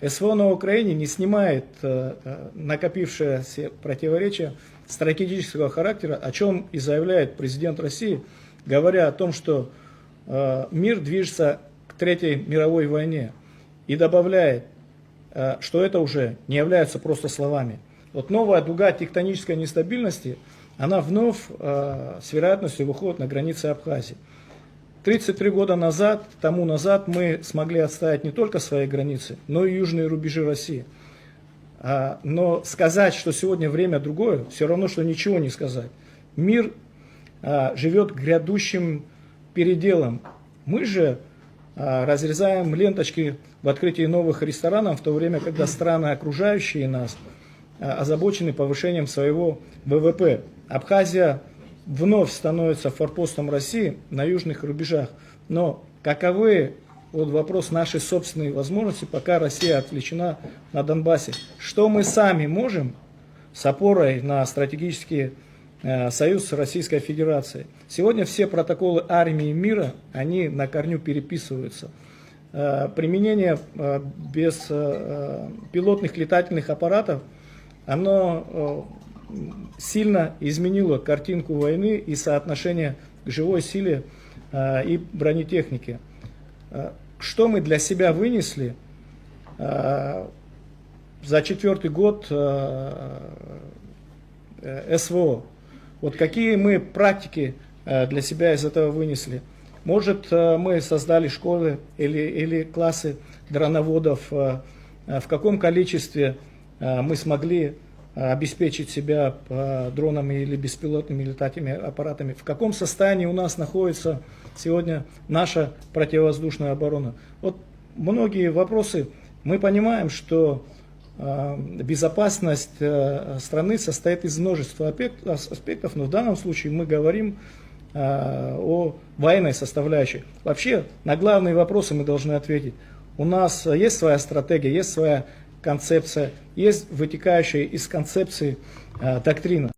СВО на Украине не снимает накопившееся противоречие стратегического характера, о чем и заявляет президент России, говоря о том, что мир движется к Третьей мировой войне, и добавляет, что это уже не является просто словами. Вот новая дуга тектонической нестабильности, она вновь с вероятностью выходит на границы Абхазии. 33 года тому назад мы смогли отстоять не только свои границы, но и южные рубежи России. Но сказать, что сегодня время другое, все равно, что ничего не сказать. Мир живет грядущим переделом. Мы же разрезаем ленточки в открытии новых ресторанов, в то время, когда страны, окружающие нас, озабочены повышением своего ВВП. Абхазия вновь становится форпостом России на южных рубежах. Но каковы, вот вопрос нашей собственной возможности, пока Россия отвлечена на Донбассе? Что мы сами можем с опорой на стратегический союз с Российской Федерацией? Сегодня все протоколы армии мира, они на корню переписываются. Применение беспилотных летательных аппаратов, оно сильно изменило картинку войны и соотношение к живой силе и бронетехнике. Что мы для себя вынесли за 4-й год СВО? Вот какие мы практики для себя из этого вынесли? Может, мы создали школы или классы дроноводов, в каком количестве мы смогли обеспечить себя дронами или беспилотными летательными аппаратами, в каком состоянии у нас находится сегодня наша противовоздушная оборона. Вот многие вопросы. Мы понимаем, что безопасность страны состоит из множества аспектов, но в данном случае мы говорим о военной составляющей. Вообще, на главные вопросы мы должны ответить. У нас есть своя стратегия, есть своя концепция, есть вытекающая из концепции доктрина.